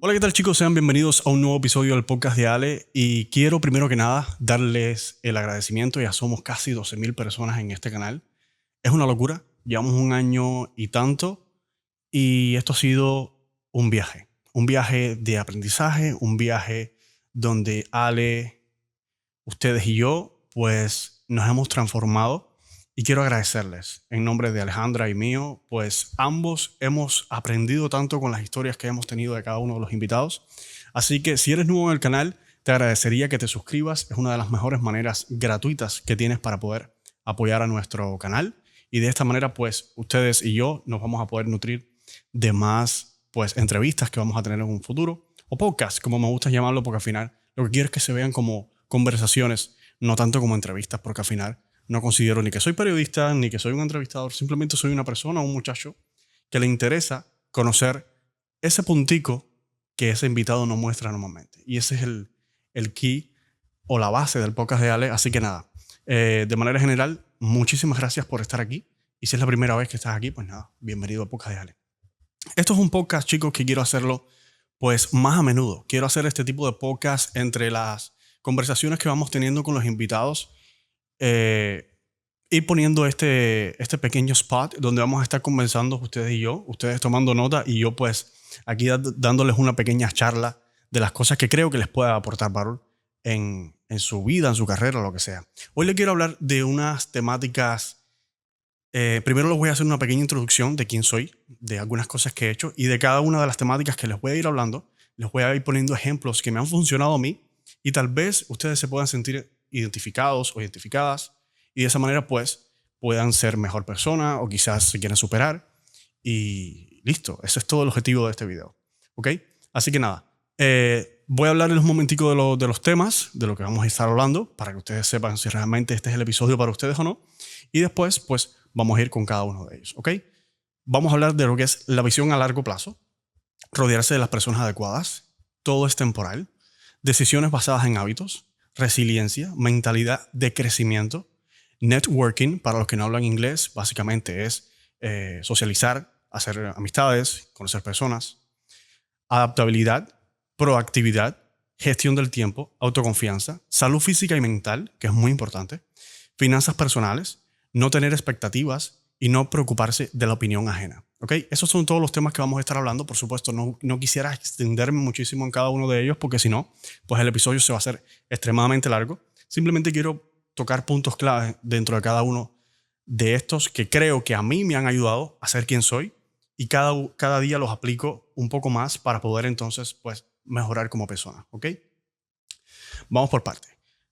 Hola, ¿qué tal, chicos? Sean bienvenidos a un nuevo episodio del podcast de Ale y quiero primero que nada darles el agradecimiento. Ya somos casi 12,000 personas en este canal. Es una locura, llevamos un año y tanto y esto ha sido un viaje de aprendizaje, un viaje donde Ale, ustedes y yo pues nos hemos transformado y quiero agradecerles en nombre de Alejandra y mío, pues ambos hemos aprendido tanto con las historias que hemos tenido de cada uno de los invitados. Así que si eres nuevo en el canal, te agradecería que te suscribas. Es una de las mejores maneras gratuitas que tienes para poder apoyar a nuestro canal. Y de esta manera, pues ustedes y yo nos vamos a poder nutrir de más pues entrevistas que vamos a tener en un futuro, o podcast, como me gusta llamarlo, porque al final lo que quiero es que se vean como conversaciones, no tanto como entrevistas, porque al final no considero ni que soy periodista, ni que soy un entrevistador, simplemente soy una persona, un muchacho que le interesa conocer ese puntico que ese invitado no muestra normalmente. Y ese es el key o la base del podcast de Ale. Así que nada, de manera general, muchísimas gracias por estar aquí. Y si es la primera vez que estás aquí, pues nada, bienvenido al podcast de Ale. Esto es un podcast, chicos, que quiero hacerlo pues más a menudo. Quiero hacer este tipo de podcast entre las conversaciones que vamos teniendo con los invitados. Ir poniendo este pequeño spot donde vamos a estar conversando ustedes y yo, ustedes tomando nota y yo pues aquí dándoles una pequeña charla de las cosas que creo que les pueda aportar valor en su vida, en su carrera, lo que sea. Hoy les quiero hablar de unas temáticas. Primero les voy a hacer una pequeña introducción de quién soy, de algunas cosas que he hecho y de cada una de las temáticas que les voy a ir hablando. Les voy a ir poniendo ejemplos que me han funcionado a mí y tal vez ustedes se puedan sentir identificados o identificadas y de esa manera pues puedan ser mejor persona o quizás se quieran superar y listo. Ese es todo el objetivo de este video. ¿Ok? Así que nada, voy a hablarles un momentico de los temas, de lo que vamos a estar hablando para que ustedes sepan si realmente este es el episodio para ustedes o no. Y después pues vamos a ir con cada uno de ellos. ¿Ok? Vamos a hablar de lo que es la visión a largo plazo, rodearse de las personas adecuadas, todo es temporal, decisiones basadas en hábitos, resiliencia, mentalidad de crecimiento, networking, para los que no hablan inglés, básicamente es socializar, hacer amistades, conocer personas, adaptabilidad, proactividad, gestión del tiempo, autoconfianza, salud física y mental, que es muy importante, finanzas personales, no tener expectativas y no preocuparse de la opinión ajena. ¿Ok? Esos son todos los temas que vamos a estar hablando. Por supuesto, no quisiera extenderme muchísimo en cada uno de ellos porque si no, pues el episodio se va a hacer extremadamente largo. Simplemente quiero tocar puntos clave dentro de cada uno de estos que creo que a mí me han ayudado a ser quien soy y cada día los aplico un poco más para poder entonces pues mejorar como persona. ¿Ok? Vamos por parte.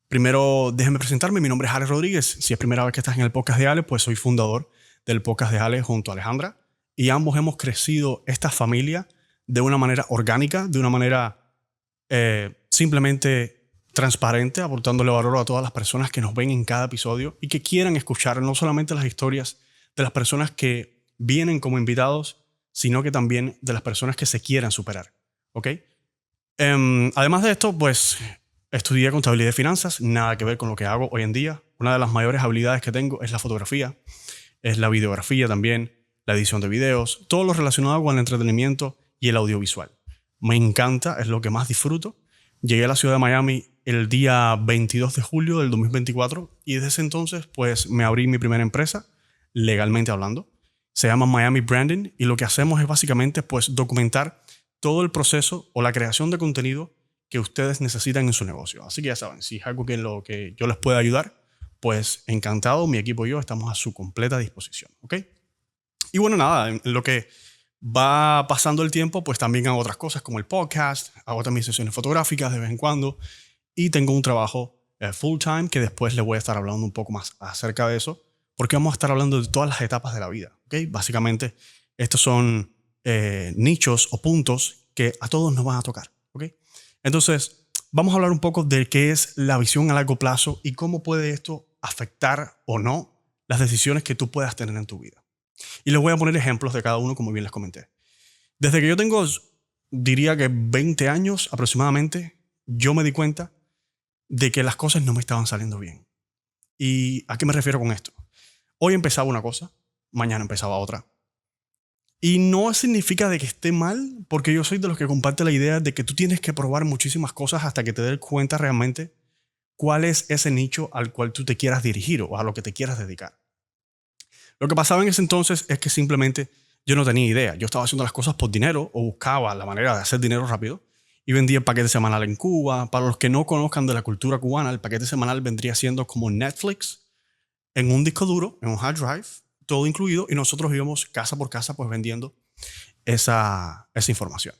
Primero, déjenme presentarme. Mi nombre es Ale Rodríguez. Si es primera vez que estás en el podcast de Ale, pues soy fundador del podcast de Ale junto a Alejandra. Y ambos hemos crecido esta familia de una manera orgánica, de una manera simplemente transparente, aportándole valor a todas las personas que nos ven en cada episodio y que quieran escuchar no solamente las historias de las personas que vienen como invitados, sino que también de las personas que se quieran superar. ¿Ok? Además de esto, pues estudié contabilidad y finanzas, nada que ver con lo que hago hoy en día. Una de las mayores habilidades que tengo es la fotografía, es la videografía también, la edición de videos, todo lo relacionado con el entretenimiento y el audiovisual. Me encanta, es lo que más disfruto. Llegué a la ciudad de Miami el día 22 de julio del 2024 y desde ese entonces pues me abrí mi primera empresa, legalmente hablando. Se llama Miami Branding y lo que hacemos es básicamente pues documentar todo el proceso o la creación de contenido que ustedes necesitan en su negocio. Así que ya saben, si es algo que en lo que yo les pueda ayudar, pues encantado, mi equipo y yo estamos a su completa disposición. ¿Ok? Y bueno, nada, en lo que va pasando el tiempo, pues también hago otras cosas como el podcast, hago también sesiones fotográficas de vez en cuando y tengo un trabajo full time que después les voy a estar hablando un poco más acerca de eso porque vamos a estar hablando de todas las etapas de la vida. ¿Ok? Básicamente, estos son nichos o puntos que a todos nos van a tocar. ¿Ok? Entonces, vamos a hablar un poco de qué es la visión a largo plazo y cómo puede esto afectar o no las decisiones que tú puedas tener en tu vida. Y les voy a poner ejemplos de cada uno, como bien les comenté. Desde que yo tengo, diría que 20 años aproximadamente, yo me di cuenta de que las cosas no me estaban saliendo bien. ¿Y a qué me refiero con esto? Hoy empezaba una cosa, mañana empezaba otra. Y no significa de que esté mal, porque yo soy de los que comparte la idea de que tú tienes que probar muchísimas cosas hasta que te des cuenta realmente cuál es ese nicho al cual tú te quieras dirigir o a lo que te quieras dedicar. Lo que pasaba en ese entonces es que simplemente yo no tenía idea. Yo estaba haciendo las cosas por dinero o buscaba la manera de hacer dinero rápido y vendía el paquete semanal en Cuba. Para los que no conozcan de la cultura cubana, el paquete semanal vendría siendo como Netflix en un disco duro, en un hard drive, todo incluido, y nosotros íbamos casa por casa pues vendiendo esa información.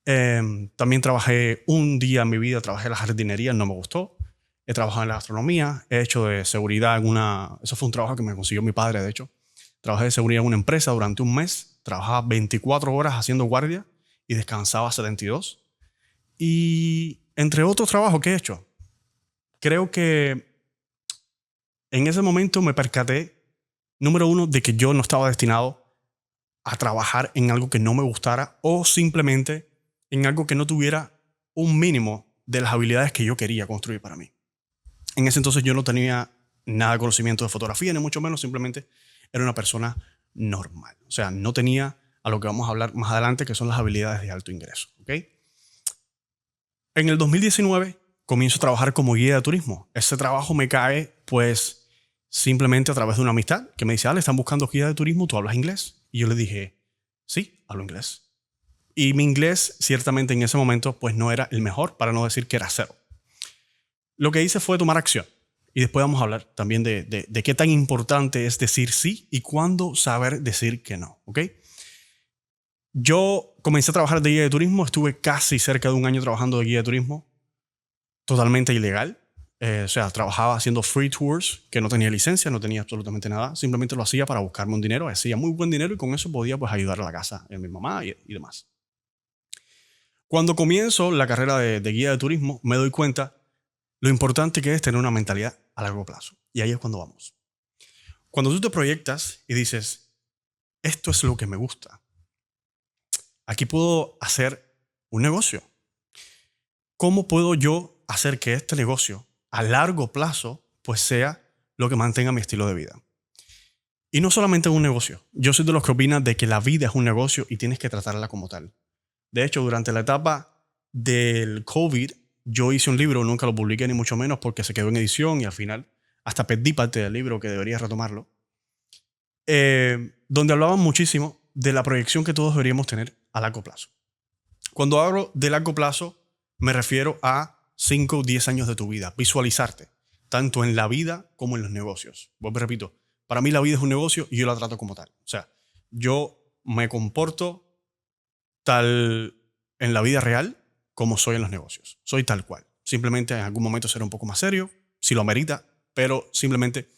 También trabajé un día en mi vida, trabajé en la jardinería, no me gustó. He trabajado en la gastronomía, he hecho de seguridad en una... Eso fue un trabajo que me consiguió mi padre, de hecho. Trabajé de seguridad en una empresa durante un mes, trabajaba 24 horas haciendo guardia y descansaba 72. Y entre otros trabajos que he hecho, creo que en ese momento me percaté, número uno, de que yo no estaba destinado a trabajar en algo que no me gustara o simplemente en algo que no tuviera un mínimo de las habilidades que yo quería construir para mí. En ese entonces yo no tenía nada de conocimiento de fotografía, ni mucho menos, simplemente era una persona normal. O sea, no tenía a lo que vamos a hablar más adelante, que son las habilidades de alto ingreso. ¿Okay? En el 2019 comienzo a trabajar como guía de turismo. Ese trabajo me cae, pues, simplemente a través de una amistad que me dice, Ale, están buscando guía de turismo, ¿tú hablas inglés? Y yo le dije, sí, hablo inglés. Y mi inglés, ciertamente en ese momento, pues no era el mejor, para no decir que era cero. Lo que hice fue tomar acción. Y después vamos a hablar también de qué tan importante es decir sí y cuándo saber decir que no. ¿Ok? Yo comencé a trabajar de guía de turismo, estuve casi cerca de un año trabajando de guía de turismo, totalmente ilegal. O sea, trabajaba haciendo free tours, que no tenía licencia, no tenía absolutamente nada. Simplemente lo hacía para buscarme un dinero, hacía muy buen dinero y con eso podía pues ayudar a la casa de mi mamá y demás. Cuando comienzo la carrera de guía de turismo, me doy cuenta lo importante que es tener una mentalidad a largo plazo. Y ahí es cuando vamos. Cuando tú te proyectas y dices, esto es lo que me gusta, aquí puedo hacer un negocio. ¿Cómo puedo yo hacer que este negocio a largo plazo pues sea lo que mantenga mi estilo de vida? Y no solamente un negocio. Yo soy de los que opinan de que la vida es un negocio y tienes que tratarla como tal. De hecho, durante la etapa del COVID, yo hice un libro, nunca lo publiqué ni mucho menos porque se quedó en edición y al final hasta perdí parte del libro que debería retomarlo, donde hablaban muchísimo de la proyección que todos deberíamos tener a largo plazo. Cuando hablo de largo plazo, me refiero a 5 o 10 años de tu vida, visualizarte, tanto en la vida como en los negocios. Vuelvo y repito, para mí la vida es un negocio y yo la trato como tal. O sea, yo me comporto tal en la vida real como soy en los negocios. Soy tal cual. Simplemente en algún momento seré un poco más serio, si lo amerita, pero simplemente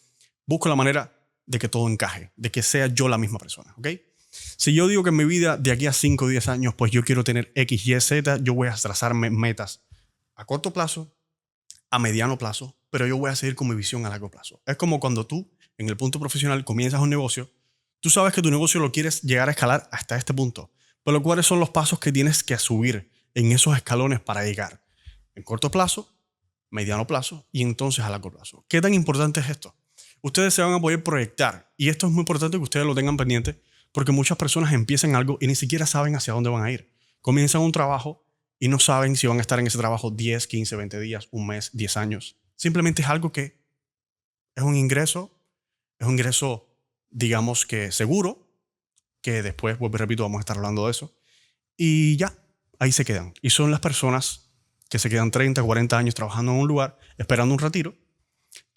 busco la manera de que todo encaje, de que sea yo la misma persona, ¿ok? Si yo digo que en mi vida de aquí a 5 o 10 años, pues yo quiero tener X, Y, Z, yo voy a trazarme metas a corto plazo, a mediano plazo, pero yo voy a seguir con mi visión a largo plazo. Es como cuando tú, en el punto profesional, comienzas un negocio, tú sabes que tu negocio lo quieres llegar a escalar hasta este punto, pero ¿cuáles son los pasos que tienes que subir en esos escalones para llegar? En corto plazo, mediano plazo y entonces a largo plazo. ¿Qué tan importante es esto? Ustedes se van a poder proyectar y esto es muy importante que ustedes lo tengan pendiente porque muchas personas empiezan algo y ni siquiera saben hacia dónde van a ir. Comienzan un trabajo y no saben si van a estar en ese trabajo 10, 15, 20 días, un mes, 10 años. Simplemente es algo que es un ingreso, digamos que seguro, que después, vuelvo y repito, vamos a estar hablando de eso. Y ya, ahí se quedan. Y son las personas que se quedan 30, 40 años trabajando en un lugar, esperando un retiro,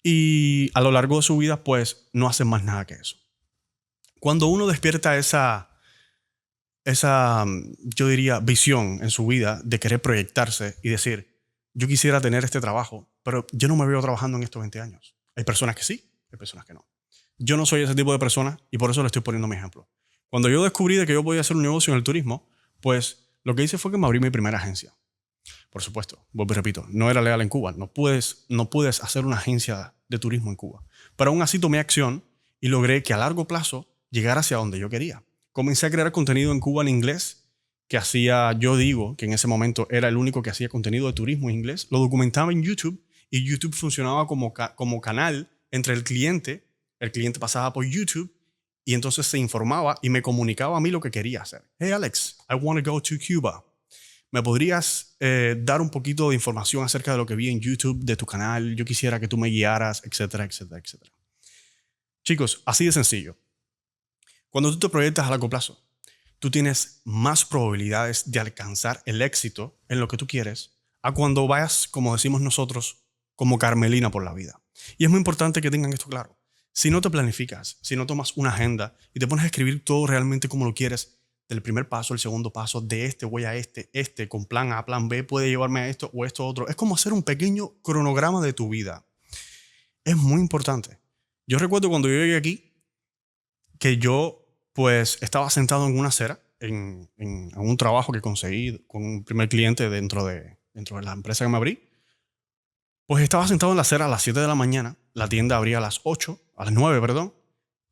y a lo largo de su vida, pues, no hacen más nada que eso. Cuando uno despierta yo diría, visión en su vida de querer proyectarse y decir, yo quisiera tener este trabajo, pero yo no me veo trabajando en estos 20 años. Hay personas que sí, hay personas que no. Yo no soy ese tipo de persona y por eso le estoy poniendo mi ejemplo. Cuando yo descubrí de que yo podía hacer un negocio en el turismo, pues lo que hice fue que me abrí mi primera agencia. Por supuesto, vuelvo y repito, no era legal en Cuba. No puedes hacer una agencia de turismo en Cuba. Pero aún así tomé acción y logré que a largo plazo llegara hacia donde yo quería. Comencé a crear contenido en Cuba en inglés, que hacía, yo digo, que en ese momento era el único que hacía contenido de turismo en inglés. Lo documentaba en YouTube y YouTube funcionaba como canal entre el cliente pasaba por YouTube Y entonces se informaba y me comunicaba a mí lo que quería hacer. Hey Alex, I want to go to Cuba. ¿Me podrías dar un poquito de información acerca de lo que vi en YouTube de tu canal? Yo quisiera que tú me guiaras, etcétera, etcétera, etcétera. Chicos, así de sencillo. Cuando tú te proyectas a largo plazo, tú tienes más probabilidades de alcanzar el éxito en lo que tú quieres a cuando vayas, como decimos nosotros, como Carmelina por la vida. Y es muy importante que tengan esto claro. Si no te planificas, si no tomas una agenda y te pones a escribir todo realmente como lo quieres, del primer paso, el segundo paso, de este voy a este, con plan A, plan B, puede llevarme a esto o esto otro. Es como hacer un pequeño cronograma de tu vida. Es muy importante. Yo recuerdo cuando yo llegué aquí, que yo pues estaba sentado en una acera, en un trabajo que conseguí con un primer cliente dentro de la empresa que me abrí. Pues estaba sentado en la acera a las 7 de la mañana, la tienda abría a las 8, a las 9, perdón,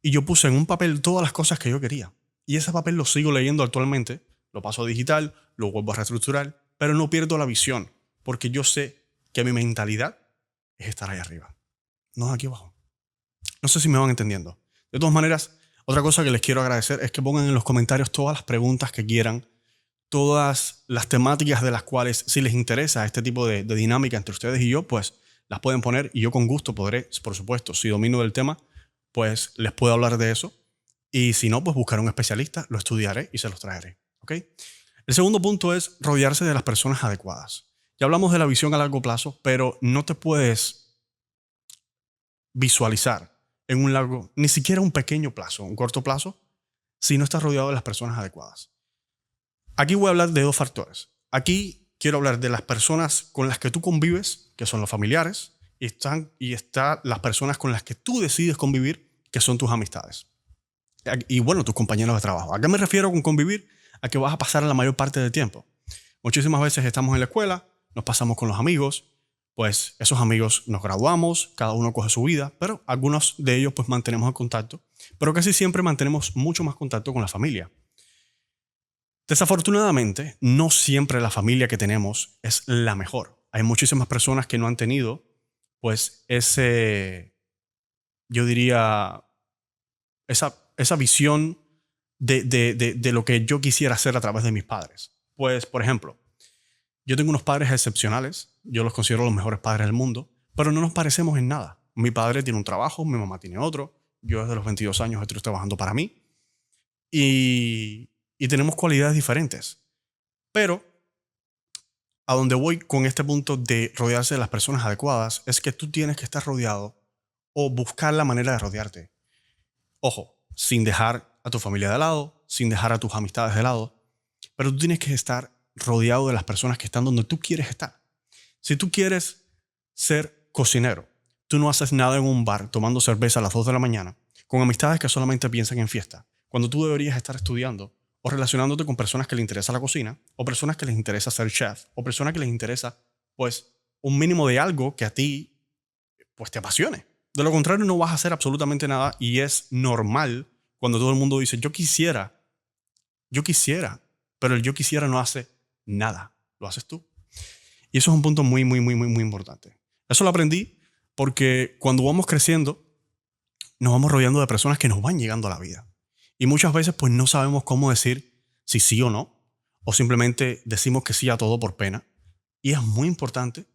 y yo puse en un papel todas las cosas que yo quería. Y ese papel lo sigo leyendo actualmente, lo paso a digital, lo vuelvo a reestructurar, pero no pierdo la visión, porque yo sé que mi mentalidad es estar ahí arriba, no aquí abajo. No sé si me van entendiendo. De todas maneras, otra cosa que les quiero agradecer es que pongan en los comentarios todas las preguntas que quieran, todas las temáticas de las cuales, si les interesa este tipo de dinámica entre ustedes y yo, pues las pueden poner y yo con gusto podré, por supuesto, si domino del tema, pues les puedo hablar de eso. Y si no, pues buscaré un especialista, lo estudiaré y se los traeré. ¿Ok? El segundo punto es rodearse de las personas adecuadas. Ya hablamos de la visión a largo plazo, pero no te puedes visualizar en un largo, ni siquiera un pequeño plazo, un corto plazo, si no estás rodeado de las personas adecuadas. Aquí voy a hablar de dos factores. Aquí quiero hablar de las personas con las que tú convives, que son los familiares, y está las personas con las que tú decides convivir, que son tus amistades. Y bueno, tus compañeros de trabajo. ¿A qué me refiero con convivir? A que vas a pasar la mayor parte del tiempo. Muchísimas veces estamos en la escuela, nos pasamos con los amigos, pues esos amigos nos graduamos, cada uno coge su vida, pero algunos de ellos pues mantenemos el contacto, pero casi siempre mantenemos mucho más contacto con la familia. Desafortunadamente, no siempre la familia que tenemos es la mejor. Hay muchísimas personas que no han tenido, pues, yo diría, esa visión de lo que yo quisiera hacer a través de mis padres. Pues, por ejemplo, yo tengo unos padres excepcionales, yo los considero los mejores padres del mundo, pero no nos parecemos en nada. Mi padre tiene un trabajo, mi mamá tiene otro, yo desde los 22 años estoy trabajando para mí y tenemos cualidades diferentes. Pero a donde voy con este punto de rodearse de las personas adecuadas es que tú tienes que estar rodeado o buscar la manera de rodearte. Ojo, sin dejar a tu familia de lado, sin dejar a tus amistades de lado, pero tú tienes que estar rodeado de las personas que están donde tú quieres estar. Si tú quieres ser cocinero, tú no haces nada en un bar tomando cerveza a las 2 de la mañana con amistades que solamente piensan en fiesta, cuando tú deberías estar estudiando o relacionándote con personas que les interesa la cocina, o personas que les interesa ser chef, o personas que les interesa, pues, un mínimo de algo que a ti, pues, te apasione. De lo contrario, no vas a hacer absolutamente nada y es normal cuando todo el mundo dice, yo quisiera, pero el yo quisiera no hace nada, lo haces tú. Y eso es un punto muy, muy, muy, muy, muy importante. Eso lo aprendí porque cuando vamos creciendo, nos vamos rodeando de personas que nos van llegando a la vida. Y muchas veces pues no sabemos cómo decir si sí o no, o simplemente decimos que sí a todo por pena. Y es muy importante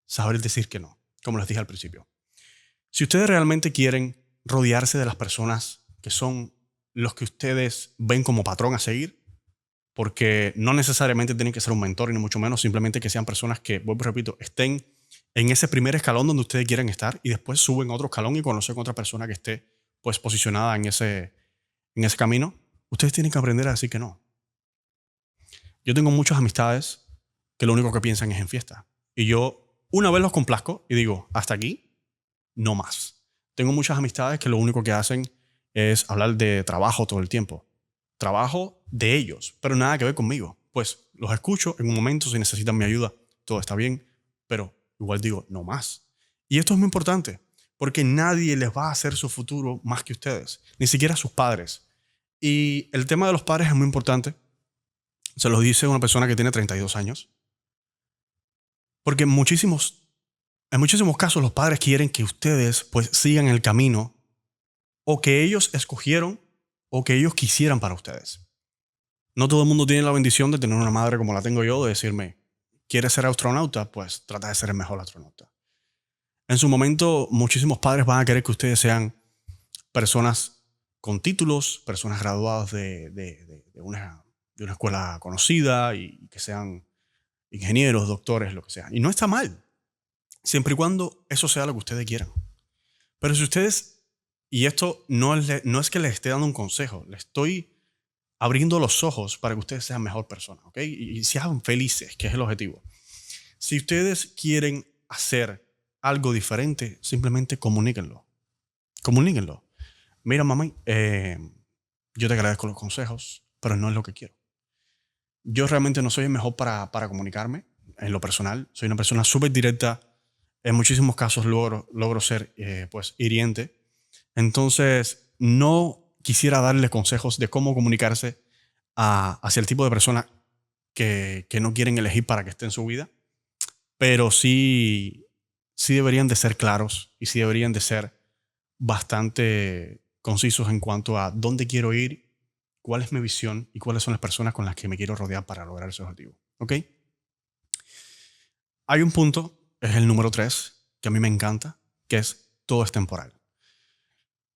saber decir que no, como les dije al principio. Si ustedes realmente quieren rodearse de las personas que son los que ustedes ven como patrón a seguir, porque no necesariamente tienen que ser un mentor, ni mucho menos, simplemente que sean personas que, vuelvo y repito, estén en ese primer escalón donde ustedes quieren estar y después suben a otro escalón y conocen a otra persona que esté pues posicionada en ese camino, ustedes tienen que aprender a decir que no. Yo tengo muchas amistades que lo único que piensan es en fiesta. Y yo una vez los complazco y digo, hasta aquí, no más. Tengo muchas amistades que lo único que hacen es hablar de trabajo todo el tiempo. Trabajo de ellos, pero nada que ver conmigo. Pues los escucho en un momento, si necesitan mi ayuda, todo está bien, pero igual digo, no más. Y esto es muy importante, porque nadie les va a hacer su futuro más que ustedes, ni siquiera sus padres. Y el tema de los padres es muy importante. Se lo dice una persona que tiene 32 años. Porque en muchísimos casos los padres quieren que ustedes pues sigan el camino o que ellos escogieron o que ellos quisieran para ustedes. No todo el mundo tiene la bendición de tener una madre como la tengo yo, de decirme, ¿quieres ser astronauta? Pues trata de ser el mejor astronauta. En su momento, muchísimos padres van a querer que ustedes sean personas con títulos, personas graduadas de una escuela conocida y que sean ingenieros, doctores, lo que sea. Y no está mal, siempre y cuando eso sea lo que ustedes quieran. Pero si ustedes, y esto no es que les esté dando un consejo, les estoy abriendo los ojos para que ustedes sean mejor persona, ¿ok? Y sean felices, que es el objetivo. Si ustedes quieren hacer algo diferente, simplemente comuníquenlo. Comuníquenlo. Mira, mami, yo te agradezco los consejos, pero no es lo que quiero. Yo realmente no soy el mejor para comunicarme en lo personal. Soy una persona súper directa. En muchísimos casos logro ser pues hiriente. Entonces, no quisiera darle consejos de cómo comunicarse hacia el tipo de persona que no quieren elegir para que esté en su vida. Pero sí deberían de ser claros y sí deberían de ser bastante concisos en cuanto a dónde quiero ir, cuál es mi visión y cuáles son las personas con las que me quiero rodear para lograr ese objetivo. ¿Ok? Hay un punto, es el número 3, que a mí me encanta, que es todo es temporal.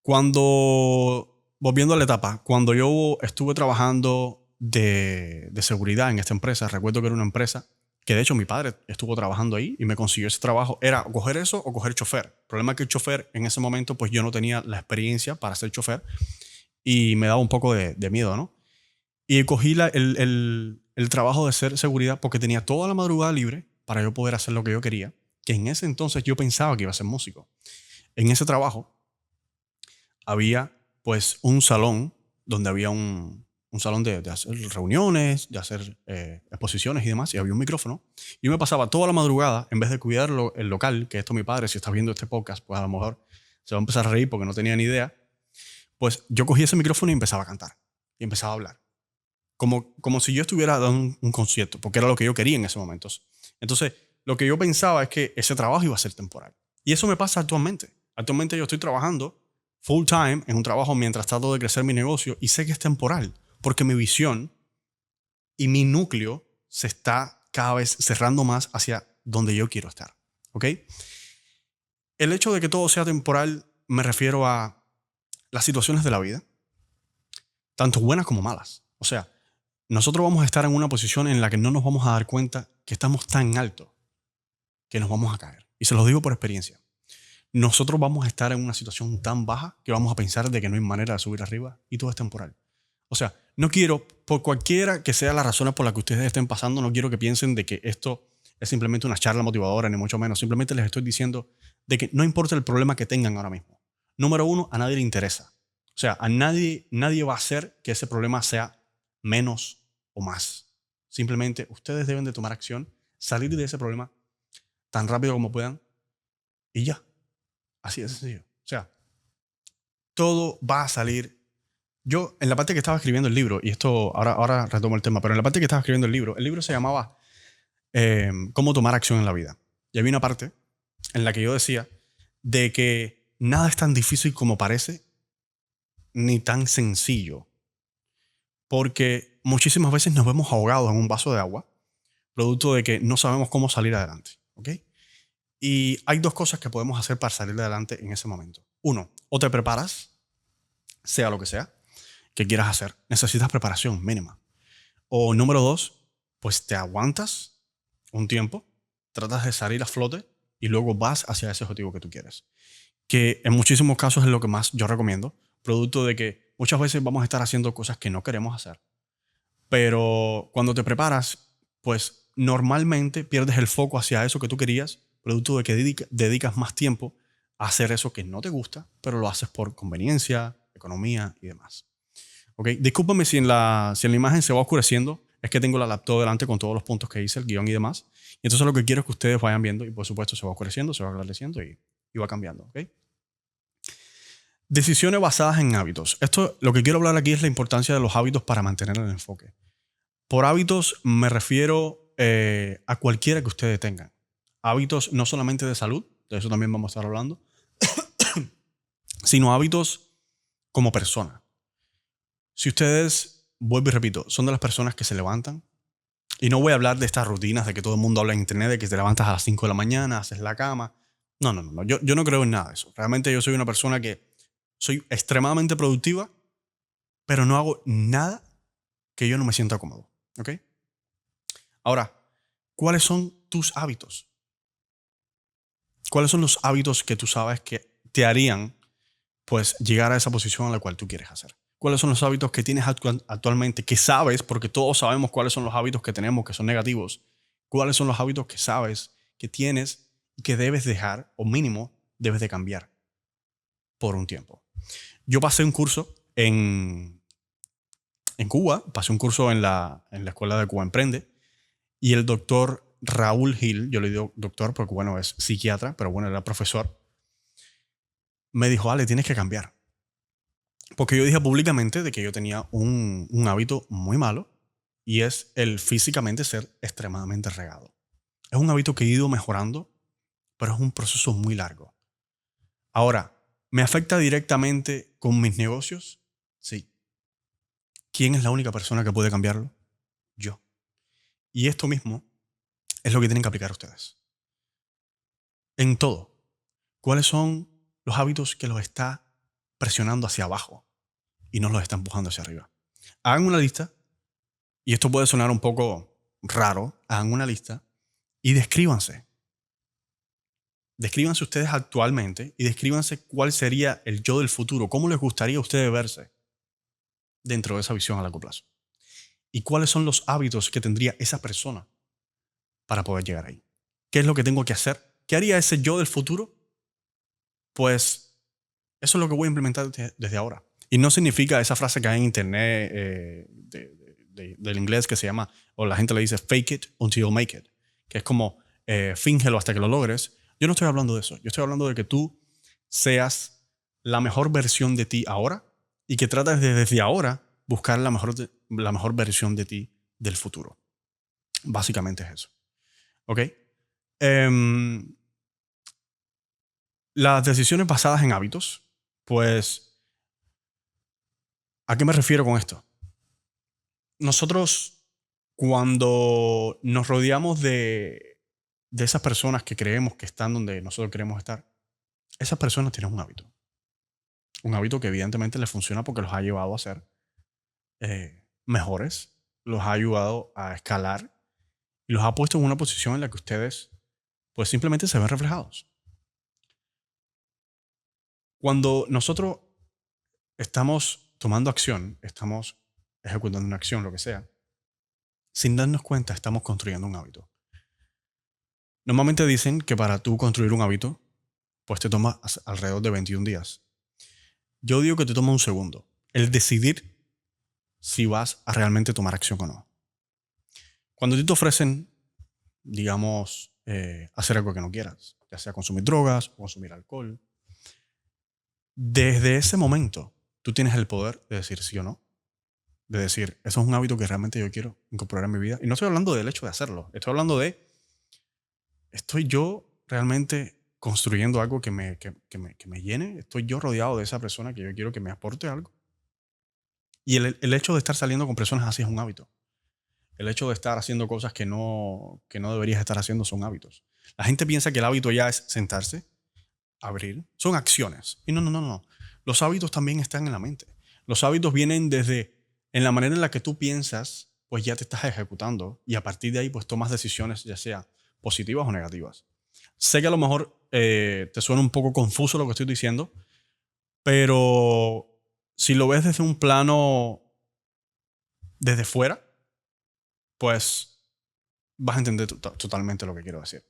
Volviendo a la etapa, cuando yo estuve trabajando de seguridad en esta empresa, recuerdo que era una empresa que de hecho mi padre estuvo trabajando ahí y me consiguió ese trabajo. Era o coger eso o coger chofer. El problema es que el chofer en ese momento pues yo no tenía la experiencia para ser chofer y me daba un poco de miedo, ¿no? Y cogí el trabajo de ser seguridad porque tenía toda la madrugada libre para yo poder hacer lo que yo quería, que en ese entonces yo pensaba que iba a ser músico. En ese trabajo había pues un salón donde había un salón de hacer reuniones, de hacer exposiciones y demás, y había un micrófono. Yo me pasaba toda la madrugada, en vez de cuidar el local, que esto mi padre, si está viendo este podcast, pues a lo mejor se va a empezar a reír porque no tenía ni idea, pues yo cogía ese micrófono y empezaba a cantar, y empezaba a hablar. Como si yo estuviera dando un concierto, porque era lo que yo quería en ese momento. Entonces, lo que yo pensaba es que ese trabajo iba a ser temporal. Y eso me pasa actualmente. Actualmente yo estoy trabajando full time en un trabajo mientras trato de crecer mi negocio y sé que es temporal, porque mi visión y mi núcleo se está cada vez cerrando más hacia donde yo quiero estar. ¿Ok? El hecho de que todo sea temporal me refiero a las situaciones de la vida, tanto buenas como malas. O sea, nosotros vamos a estar en una posición en la que no nos vamos a dar cuenta que estamos tan altos que nos vamos a caer. Y se los digo por experiencia. Nosotros vamos a estar en una situación tan baja que vamos a pensar de que no hay manera de subir arriba y todo es temporal. O sea, no quiero, por cualquiera que sea las razones por las que ustedes estén pasando, no quiero que piensen de que esto es simplemente una charla motivadora, ni mucho menos. Simplemente les estoy diciendo de que no importa el problema que tengan ahora mismo. Número uno, a nadie le interesa. O sea, a nadie va a hacer que ese problema sea menos o más. Simplemente ustedes deben de tomar acción, salir de ese problema tan rápido como puedan y ya. Así de sencillo. O sea, todo va a salir. Yo, en la parte que estaba escribiendo el libro, y esto ahora retomo el tema, pero en la parte que estaba escribiendo el libro se llamaba Cómo tomar acción en la vida. Y había una parte en la que yo decía de que nada es tan difícil como parece, ni tan sencillo. Porque muchísimas veces nos vemos ahogados en un vaso de agua, producto de que no sabemos cómo salir adelante. ¿Ok? Y hay dos cosas que podemos hacer para salir adelante en ese momento. Uno, o te preparas, sea lo que sea que quieras hacer. Necesitas preparación mínima. O número dos, pues te aguantas un tiempo, tratas de salir a flote y luego vas hacia ese objetivo que tú quieres. Que en muchísimos casos es lo que más yo recomiendo, producto de que muchas veces vamos a estar haciendo cosas que no queremos hacer. Pero cuando te preparas, pues normalmente pierdes el foco hacia eso que tú querías, producto de que dedicas más tiempo a hacer eso que no te gusta, pero lo haces por conveniencia, economía y demás. ¿Ok? Discúlpame si en la imagen se va oscureciendo, es que tengo la laptop delante con todos los puntos que hice, el guión y demás. Y entonces lo que quiero es que ustedes vayan viendo y por supuesto se va oscureciendo, se va agradeciendo y va cambiando. ¿Ok? Decisiones basadas en hábitos. Esto, lo que quiero hablar aquí es la importancia de los hábitos para mantener el enfoque. Por hábitos me refiero a cualquiera que ustedes tengan. Hábitos no solamente de salud, de eso también vamos a estar hablando, sino hábitos como persona. Si ustedes, vuelvo y repito, son de las personas que se levantan, y no voy a hablar de estas rutinas de que todo el mundo habla en internet, de que te levantas a las 5 de la mañana, haces la cama. No, no, no, no. Yo no creo en nada de eso. Realmente yo soy una persona que soy extremadamente productiva, pero no hago nada que yo no me sienta cómodo. ¿Ok? Ahora, ¿cuáles son tus hábitos? ¿Cuáles son los hábitos que tú sabes que te harían pues llegar a esa posición a la cual tú quieres hacer? ¿Cuáles son los hábitos que tienes actualmente que sabes, porque todos sabemos cuáles son los hábitos que tenemos que son negativos? ¿Cuáles son los hábitos que sabes que tienes y que debes dejar, o mínimo debes de cambiar por un tiempo? Yo pasé un curso en Cuba, pasé un curso en la escuela de Cuba Emprende, y el doctor Raúl Gil, yo le digo doctor porque bueno, es psiquiatra, pero bueno, era profesor, me dijo, Ale, tienes que cambiar. Porque yo dije públicamente de que yo tenía un hábito muy malo, y es el físicamente ser extremadamente regado. Es un hábito que he ido mejorando, pero es un proceso muy largo. Ahora, ¿me afecta directamente con mis negocios? Sí. ¿Quién es la única persona que puede cambiarlo? Yo. Y esto mismo es lo que tienen que aplicar ustedes. En todo. ¿Cuáles son los hábitos que los está presionando hacia abajo y no los está empujando hacia arriba? Hagan una lista, y esto puede sonar un poco raro, hagan una lista y descríbanse. Descríbanse ustedes actualmente y descríbanse cuál sería el yo del futuro, cómo les gustaría a ustedes verse dentro de esa visión a largo plazo. Y cuáles son los hábitos que tendría esa persona para poder llegar ahí. ¿Qué es lo que tengo que hacer? ¿Qué haría ese yo del futuro? Pues eso es lo que voy a implementar desde ahora. Y no significa esa frase que hay en internet del inglés que se llama, o la gente le dice fake it until you make it, que es como fíngelo hasta que lo logres. Yo no estoy hablando de eso. Yo estoy hablando de que tú seas la mejor versión de ti ahora, y que trates desde ahora buscar la mejor versión de ti del futuro. Básicamente es eso. ¿Ok? Em, las decisiones basadas en hábitos, pues, ¿a qué me refiero con esto? Nosotros, cuando nos rodeamos de esas personas que creemos que están donde nosotros queremos estar, esas personas tienen un hábito. Un hábito que evidentemente les funciona porque los ha llevado a ser mejores, los ha ayudado a escalar y los ha puesto en una posición en la que ustedes pues simplemente se ven reflejados. Cuando nosotros estamos tomando acción, estamos ejecutando una acción, lo que sea, sin darnos cuenta estamos construyendo un hábito. Normalmente dicen que para tú construir un hábito, pues te toma alrededor de 21 días. Yo digo que te toma un segundo. El decidir si vas a realmente tomar acción o no. Cuando a ti te ofrecen, digamos, hacer algo que no quieras, ya sea consumir drogas o consumir alcohol, desde ese momento tú tienes el poder de decir sí o no. De decir, eso es un hábito que realmente yo quiero incorporar en mi vida. Y no estoy hablando del hecho de hacerlo. Estoy hablando de, ¿estoy yo realmente construyendo algo que me llene? ¿Estoy yo rodeado de esa persona que yo quiero que me aporte algo? Y el hecho de estar saliendo con personas así es un hábito. El hecho de estar haciendo cosas que no deberías estar haciendo son hábitos. La gente piensa que el hábito ya es sentarse, abrir. Son acciones. Y no, no, no, no. Los hábitos también están en la mente. Los hábitos vienen desde en la manera en la que tú piensas, pues ya te estás ejecutando, y a partir de ahí pues tomas decisiones, ya sea positivas o negativas. Sé que a lo mejor te suena un poco confuso lo que estoy diciendo, pero si lo ves desde un plano desde fuera, pues vas a entender totalmente lo que quiero decir.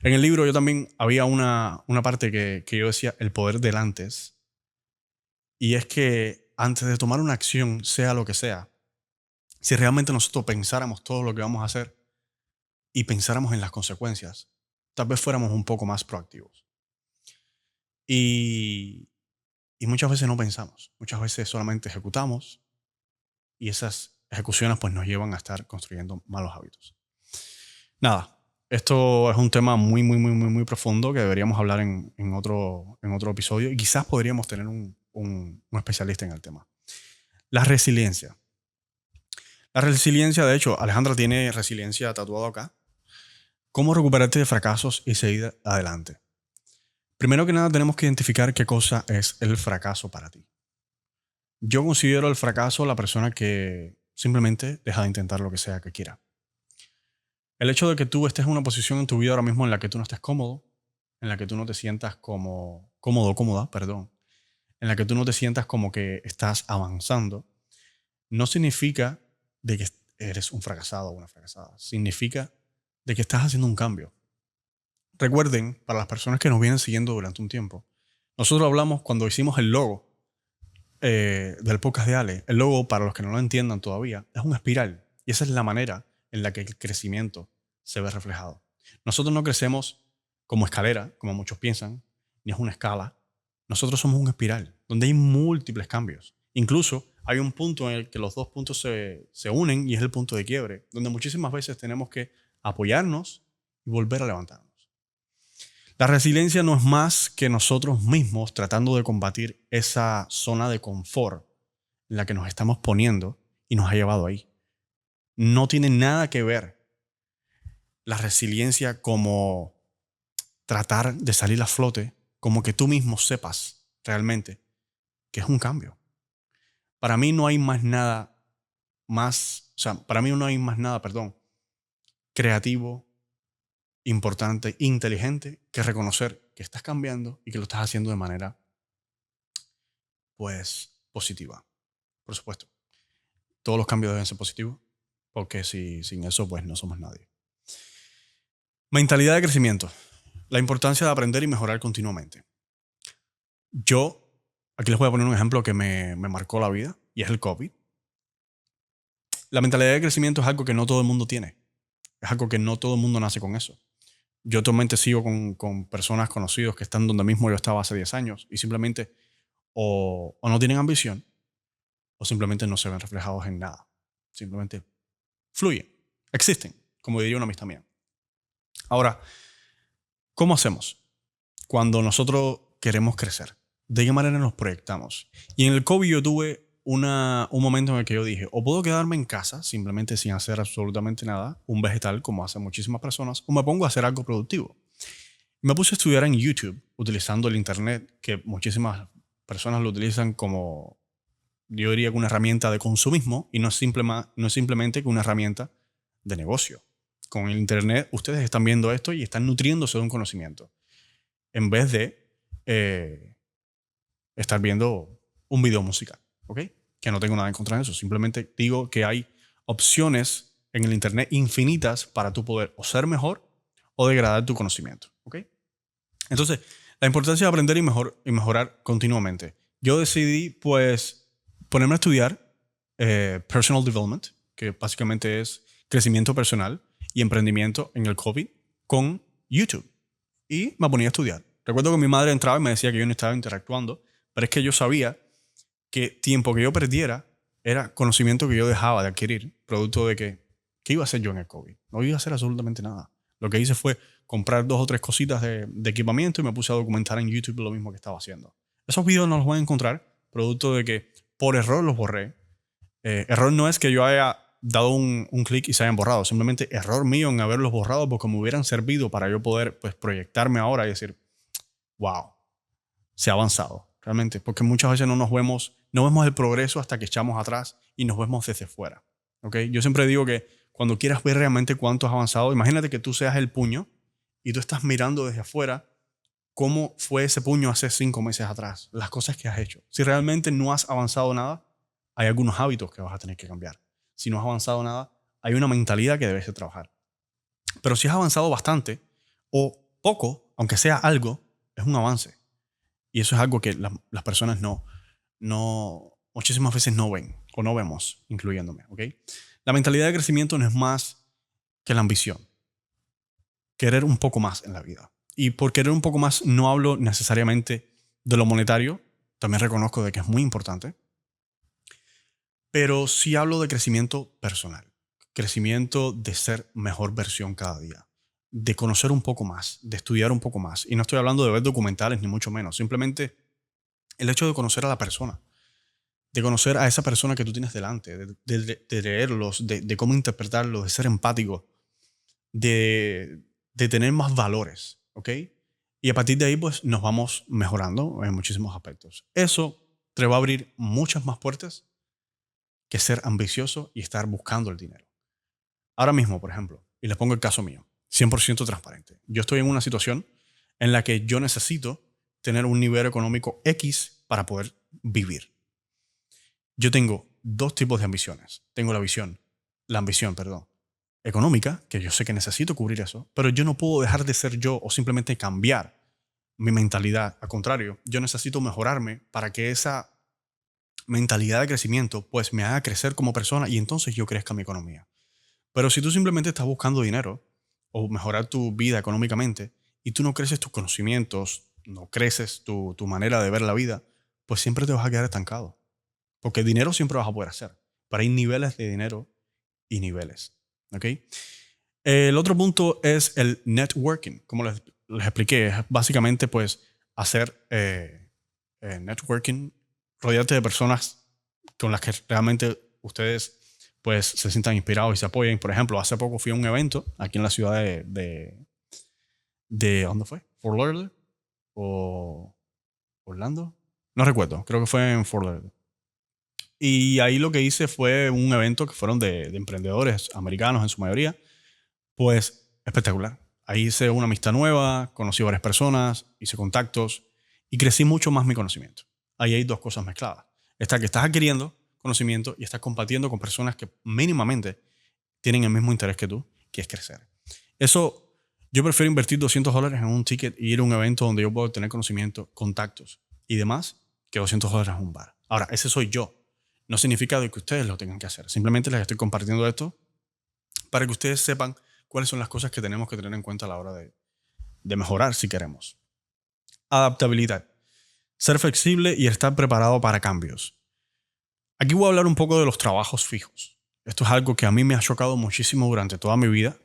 En el libro yo también había una parte que yo decía el poder del antes, y es que antes de tomar una acción, sea lo que sea, si realmente nosotros pensáramos todo lo que vamos a hacer y pensáramos en las consecuencias, tal vez fuéramos un poco más proactivos. Y, y muchas veces no pensamos, muchas veces solamente ejecutamos, y esas ejecuciones pues nos llevan a estar construyendo malos hábitos. Nada, esto es un tema muy, muy, muy, muy, muy profundo que deberíamos hablar en otro episodio, y quizás podríamos tener un especialista en el tema. La resiliencia. La resiliencia, de hecho, Alejandra tiene resiliencia tatuado acá. ¿Cómo recuperarte de fracasos y seguir adelante? Primero que nada, tenemos que identificar qué cosa es el fracaso para ti. Yo considero el fracaso la persona que simplemente deja de intentar lo que sea que quiera. El hecho de que tú estés en una posición en tu vida ahora mismo en la que tú no estés cómodo, en la que tú no te sientas cómoda, perdón, en la que tú no te sientas como que estás avanzando, no significa de que eres un fracasado o una fracasada. Significa de que estás haciendo un cambio. Recuerden, para las personas que nos vienen siguiendo durante un tiempo, nosotros hablamos cuando hicimos el logo del podcast de Ale. El logo, para los que no lo entiendan todavía, es una espiral. Y esa es la manera en la que el crecimiento se ve reflejado. Nosotros no crecemos como escalera, como muchos piensan, ni es una escala. Nosotros somos una espiral, donde hay múltiples cambios. Incluso hay un punto en el que los dos puntos se unen y es el punto de quiebre, donde muchísimas veces tenemos que apoyarnos y volver a levantarnos. La resiliencia no es más que nosotros mismos tratando de combatir esa zona de confort en la que nos estamos poniendo y nos ha llevado ahí. No tiene nada que ver la resiliencia como tratar de salir a flote, como que tú mismo sepas realmente que es un cambio. Para mí no hay más nada creativo, importante, inteligente que reconocer que estás cambiando y que lo estás haciendo de manera, pues, positiva. Por supuesto, todos los cambios deben ser positivos, porque sin eso, pues, no somos nadie. Mentalidad de crecimiento. La importancia de aprender y mejorar continuamente. Aquí les voy a poner un ejemplo que me marcó la vida, y es el COVID. La mentalidad de crecimiento es algo que no todo el mundo tiene. Es algo que no todo el mundo nace con eso. Yo actualmente sigo con personas conocidos que están donde mismo yo estaba hace 10 años y simplemente o no tienen ambición o simplemente no se ven reflejados en nada. Simplemente fluyen, existen, como diría una amistad mía. Ahora, ¿cómo hacemos cuando nosotros queremos crecer? ¿De qué manera nos proyectamos? Y en el COVID yo tuve un momento en el que yo dije, o puedo quedarme en casa simplemente sin hacer absolutamente nada, un vegetal como hacen muchísimas personas, o me pongo a hacer algo productivo. Me puse a estudiar en YouTube utilizando el Internet, que muchísimas personas lo utilizan como, yo diría que una herramienta de consumismo y no es simplemente que una herramienta de negocio. Con el Internet ustedes están viendo esto y están nutriéndose de un conocimiento en vez de estar viendo un video musical, ¿ok? Que no tengo nada en contra de eso. Simplemente digo que hay opciones en el Internet infinitas para tú poder o ser mejor o degradar tu conocimiento, ¿ok? Entonces, la importancia de aprender y mejorar continuamente. Yo decidí, pues, ponerme a estudiar Personal Development, que básicamente es crecimiento personal y emprendimiento en el COVID con YouTube. Y me ponía a estudiar. Recuerdo que mi madre entraba y me decía que yo no estaba interactuando, pero es que yo sabía que tiempo que yo perdiera era conocimiento que yo dejaba de adquirir, producto de que, ¿qué iba a hacer yo en el COVID? No iba a hacer absolutamente nada. Lo que hice fue comprar 2 o 3 cositas de equipamiento y me puse a documentar en YouTube lo mismo que estaba haciendo. Esos videos no los van a encontrar, producto de que por error los borré. Error no es que yo haya dado un clic y se hayan borrado, simplemente error mío en haberlos borrado porque me hubieran servido para yo poder, pues, proyectarme ahora y decir, wow, se ha avanzado, realmente, porque muchas veces no vemos el progreso hasta que echamos atrás y nos vemos desde fuera. ¿Okay? Yo siempre digo que cuando quieras ver realmente cuánto has avanzado, imagínate que tú seas el puño y tú estás mirando desde afuera cómo fue ese puño hace 5 meses atrás, las cosas que has hecho. Si realmente no has avanzado nada, hay algunos hábitos que vas a tener que cambiar. Si no has avanzado nada, hay una mentalidad que debes de trabajar. Pero si has avanzado bastante o poco, aunque sea algo, es un avance. Y eso es algo que las personas muchísimas veces no ven o no vemos, incluyéndome. ¿Okay? La mentalidad de crecimiento no es más que la ambición. Querer un poco más en la vida. Y por querer un poco más no hablo necesariamente de lo monetario, también reconozco de que es muy importante, pero sí hablo de crecimiento personal, crecimiento de ser mejor versión cada día, de conocer un poco más, de estudiar un poco más. Y no estoy hablando de ver documentales ni mucho menos, simplemente el hecho de conocer a la persona. de conocer a esa persona que tú tienes delante, de leerlos, de cómo interpretarlos, de ser empático, de tener más valores, ¿ok? Y a partir de ahí, pues nos vamos mejorando en muchísimos aspectos. Eso te va a abrir muchas más puertas que ser ambicioso y estar buscando el dinero. Ahora mismo, por ejemplo, y les pongo el caso mío, 100% transparente. Yo estoy en una situación en la que yo necesito tener un nivel económico X para poder vivir. Yo tengo dos tipos de ambiciones. Tengo la ambición, perdón, económica, que yo sé que necesito cubrir eso, pero yo no puedo dejar de ser yo o simplemente cambiar mi mentalidad. Al contrario, yo necesito mejorarme para que esa mentalidad de crecimiento pues me haga crecer como persona y entonces yo crezca mi economía. Pero si tú simplemente estás buscando dinero o mejorar tu vida económicamente y tú no creces tus conocimientos, no creces tu manera de ver la vida, pues siempre te vas a quedar estancado. Porque dinero siempre vas a poder hacer. Pero hay niveles de dinero y niveles. ¿Ok? El otro punto es el networking. Como les expliqué, es básicamente pues hacer networking, rodearte de personas con las que realmente ustedes pues se sientan inspirados y se apoyen. Por ejemplo, hace poco fui a un evento aquí en la ciudad de ¿dónde fue? ¿Fort Lauderdale? ¿O Orlando? No recuerdo, creo que fue en Fort Lauderdale. Y ahí lo que hice fue un evento que fueron de emprendedores americanos en su mayoría. Pues espectacular. Ahí hice una amistad nueva, conocí a varias personas, hice contactos y crecí mucho más mi conocimiento. Ahí hay dos cosas mezcladas. Está que estás adquiriendo conocimiento y estás compartiendo con personas que mínimamente tienen el mismo interés que tú, que es crecer. Eso, yo prefiero invertir $200 en un ticket y ir a un evento donde yo puedo tener conocimiento, contactos y demás, que $200 en un bar. Ahora, ese soy yo. No significa de que ustedes lo tengan que hacer. Simplemente les estoy compartiendo esto para que ustedes sepan cuáles son las cosas que tenemos que tener en cuenta a la hora de mejorar si queremos. Adaptabilidad. Ser flexible y estar preparado para cambios. Aquí voy a hablar un poco de los trabajos fijos. Esto es algo que a mí me ha chocado muchísimo durante toda mi vida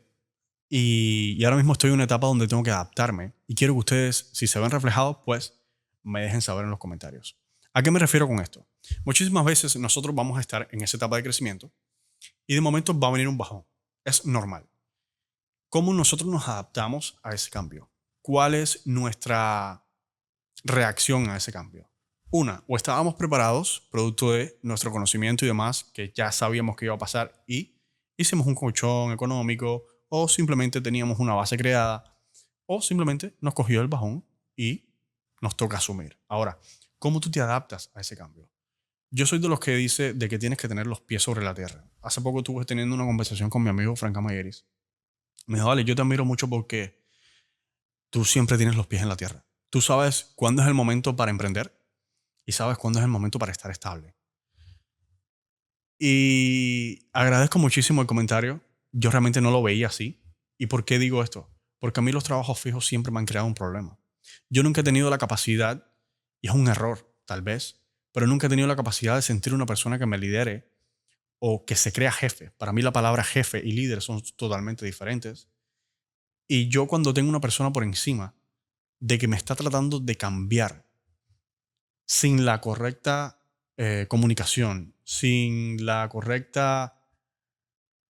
y ahora mismo estoy en una etapa donde tengo que adaptarme y quiero que ustedes, si se ven reflejados, pues me dejen saber en los comentarios. ¿A qué me refiero con esto? Muchísimas veces nosotros vamos a estar en esa etapa de crecimiento y de momento va a venir un bajón. Es normal. ¿Cómo nosotros nos adaptamos a ese cambio? ¿Cuál es nuestra reacción a ese cambio? Una, o estábamos preparados, producto de nuestro conocimiento y demás, que ya sabíamos que iba a pasar y hicimos un colchón económico, o simplemente teníamos una base creada, o simplemente nos cogió el bajón y nos toca asumir. Ahora, ¿cómo tú te adaptas a ese cambio? Yo soy de los que dice de que tienes que tener los pies sobre la tierra. Hace poco estuve teniendo una conversación con mi amigo Frank Amayeris. Me dijo, vale, yo te admiro mucho porque tú siempre tienes los pies en la tierra. Tú sabes cuándo es el momento para emprender y sabes cuándo es el momento para estar estable. Y agradezco muchísimo el comentario. Yo realmente no lo veía así. ¿Y por qué digo esto? Porque a mí los trabajos fijos siempre me han creado un problema. Yo nunca he tenido la capacidad, y es un error tal vez, pero nunca he tenido la capacidad de sentir una persona que me lidere o que se crea jefe. Para mí la palabra jefe y líder son totalmente diferentes. Y yo cuando tengo una persona por encima de que me está tratando de cambiar sin la correcta comunicación, sin la correcta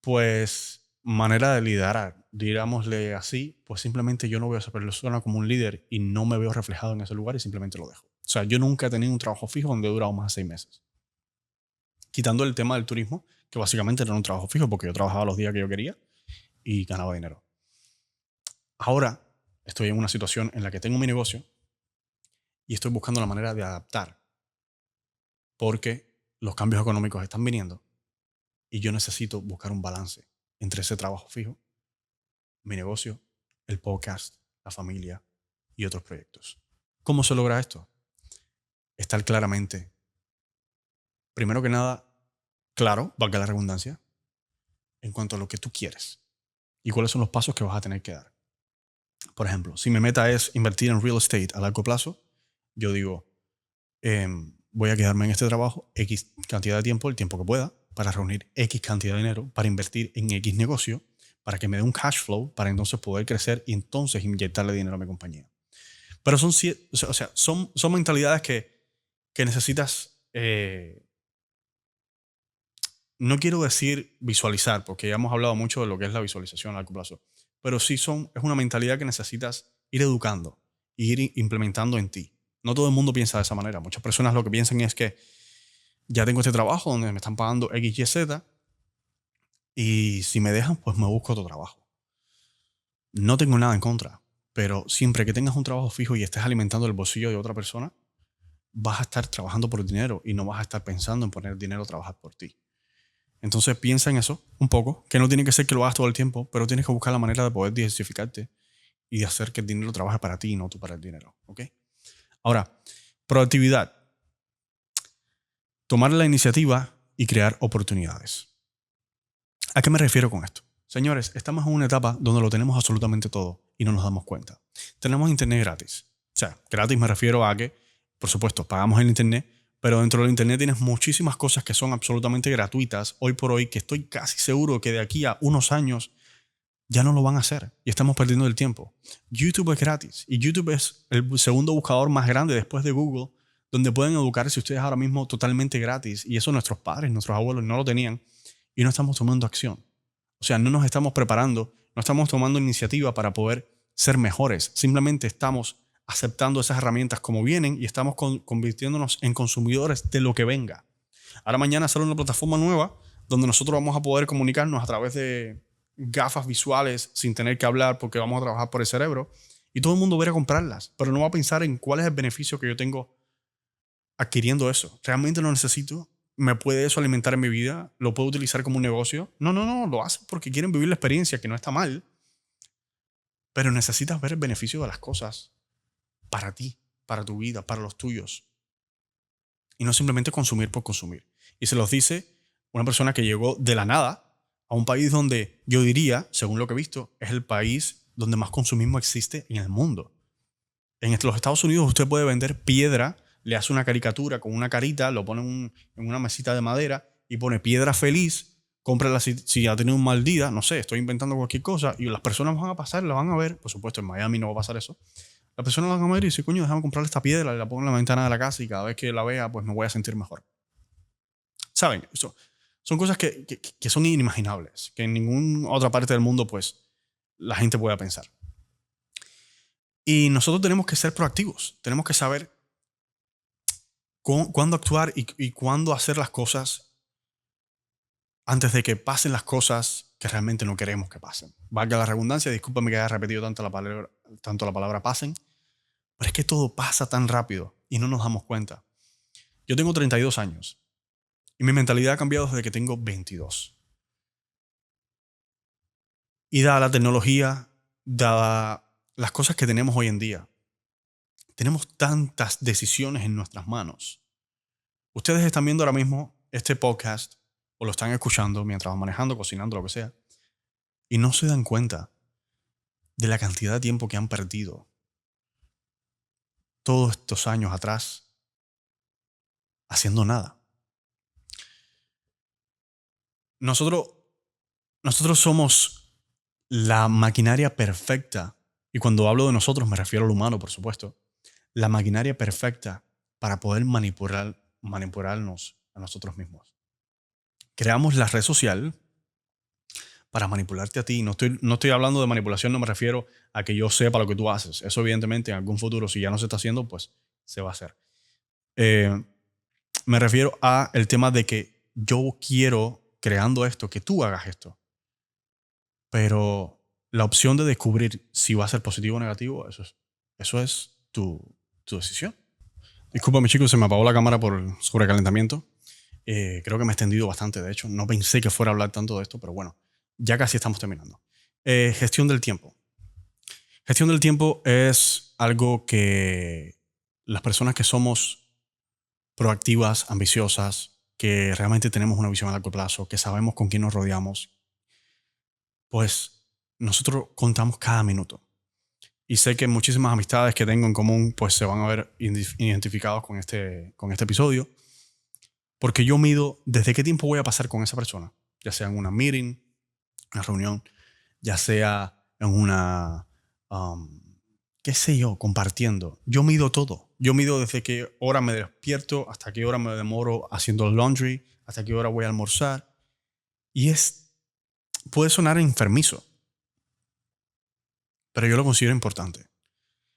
pues manera de liderar, digámosle así, pues simplemente yo no veo a esa persona como un líder y no me veo reflejado en ese lugar y simplemente lo dejo. O sea, yo nunca he tenido un trabajo fijo donde he durado más de 6 meses. Quitando el tema del turismo, que básicamente era un trabajo fijo porque yo trabajaba los días que yo quería y ganaba dinero. Ahora estoy en una situación en la que tengo mi negocio y estoy buscando la manera de adaptar porque los cambios económicos están viniendo y yo necesito buscar un balance entre ese trabajo fijo, mi negocio, el podcast, la familia y otros proyectos. ¿Cómo se logra esto? Estar claramente, primero que nada, claro, valga la redundancia, en cuanto a lo que tú quieres y cuáles son los pasos que vas a tener que dar. Por ejemplo, si mi meta es invertir en real estate a largo plazo, yo digo, voy a quedarme en este trabajo X cantidad de tiempo, el tiempo que pueda, para reunir X cantidad de dinero, para invertir en X negocio, para que me dé un cash flow, para entonces poder crecer y entonces inyectarle dinero a mi compañía. Pero son mentalidades que necesitas no quiero decir visualizar, porque ya hemos hablado mucho de lo que es la visualización a largo plazo, pero sí es una mentalidad que necesitas ir educando e ir implementando en ti. No todo el mundo piensa de esa manera. Muchas personas lo que piensan es que ya tengo este trabajo donde me están pagando X, Y, Z y si me dejan, pues me busco otro trabajo. No tengo nada en contra, pero siempre que tengas un trabajo fijo y estés alimentando el bolsillo de otra persona, vas a estar trabajando por dinero y no vas a estar pensando en poner dinero a trabajar por ti. Entonces piensa en eso un poco, que no tiene que ser que lo hagas todo el tiempo, pero tienes que buscar la manera de poder diversificarte y de hacer que el dinero trabaje para ti y no tú para el dinero. ¿Ok? Ahora, proactividad. Tomar la iniciativa y crear oportunidades. ¿A qué me refiero con esto? Señores, estamos en una etapa donde lo tenemos absolutamente todo y no nos damos cuenta. Tenemos internet gratis. O sea, gratis me refiero a que, por supuesto, pagamos el internet, pero dentro del internet tienes muchísimas cosas que son absolutamente gratuitas hoy por hoy, que estoy casi seguro que de aquí a unos años ya no lo van a hacer y estamos perdiendo el tiempo. YouTube es gratis y YouTube es el segundo buscador más grande después de Google, donde pueden educarse ustedes ahora mismo totalmente gratis, y eso nuestros padres, nuestros abuelos no lo tenían y no estamos tomando acción. O sea, no nos estamos preparando, no estamos tomando iniciativa para poder ser mejores. Simplemente estamos aceptando esas herramientas como vienen y estamos convirtiéndonos en consumidores de lo que venga. Ahora mañana sale una plataforma nueva donde nosotros vamos a poder comunicarnos a través de gafas visuales sin tener que hablar, porque vamos a trabajar por el cerebro, y todo el mundo va a ir a comprarlas, pero no va a pensar en cuál es el beneficio que yo tengo adquiriendo eso. ¿Realmente lo necesito? ¿Me puede eso alimentar en mi vida? ¿Lo puedo utilizar como un negocio? No, lo hacen porque quieren vivir la experiencia, que no está mal, pero necesitas ver el beneficio de las cosas para ti, para tu vida, para los tuyos, y no simplemente consumir por consumir. Y se los dice una persona que llegó de la nada a un país donde yo diría, según lo que he visto, es el país donde más consumismo existe en el mundo. En los Estados Unidos usted puede vender piedra, le hace una caricatura con una carita, lo pone en una mesita de madera y pone piedra feliz, cómprala si ha tenido un mal día, no sé, estoy inventando cualquier cosa, y las personas van a pasar, la van a ver, por supuesto en Miami no va a pasar eso. Las personas la van a ver y dicen, coño, déjame comprar esta piedra, la pongo en la ventana de la casa y cada vez que la vea, pues me voy a sentir mejor. ¿Saben? Eso, son cosas que son inimaginables, que en ninguna otra parte del mundo, pues, la gente pueda pensar. Y nosotros tenemos que ser proactivos, tenemos que saber cuándo actuar y cuándo hacer las cosas antes de que pasen las cosas que realmente no queremos que pasen. Valga la redundancia, discúlpame que haya repetido tanto la palabra pasen, pero es que todo pasa tan rápido y no nos damos cuenta. Yo tengo 32 años y mi mentalidad ha cambiado desde que tengo 22. Y dada la tecnología, dada las cosas que tenemos hoy en día, tenemos tantas decisiones en nuestras manos. Ustedes están viendo ahora mismo este podcast o lo están escuchando mientras van manejando, cocinando, lo que sea, y no se dan cuenta de la cantidad de tiempo que han perdido todos estos años atrás haciendo nada. Nosotros somos la maquinaria perfecta, y cuando hablo de nosotros me refiero al humano, por supuesto, la maquinaria perfecta para poder manipularnos a nosotros mismos. Creamos la red social para manipularte a ti. No estoy hablando de manipulación, no me refiero a que yo sepa lo que tú haces. Eso evidentemente en algún futuro, si ya no se está haciendo, pues se va a hacer. Me refiero a el tema de que yo quiero, creando esto, que tú hagas esto. Pero la opción de descubrir si va a ser positivo o negativo, eso es tu decisión. Discúlpame, chicos, se me apagó la cámara por el sobrecalentamiento. Creo que me he extendido bastante, de hecho. No pensé que fuera a hablar tanto de esto, pero bueno, ya casi estamos terminando. Gestión del tiempo. Gestión del tiempo es algo que las personas que somos proactivas, ambiciosas, que realmente tenemos una visión a largo plazo, que sabemos con quién nos rodeamos, pues nosotros contamos cada minuto. Y sé que muchísimas amistades que tengo en común pues se van a ver identificados con este episodio, porque yo mido desde qué tiempo voy a pasar con esa persona, ya sea en una meeting, una reunión, ya sea en una, qué sé yo, compartiendo. Yo mido todo. Yo mido desde qué hora me despierto, hasta qué hora me demoro haciendo el laundry, hasta qué hora voy a almorzar. Y puede sonar enfermizo, pero yo lo considero importante.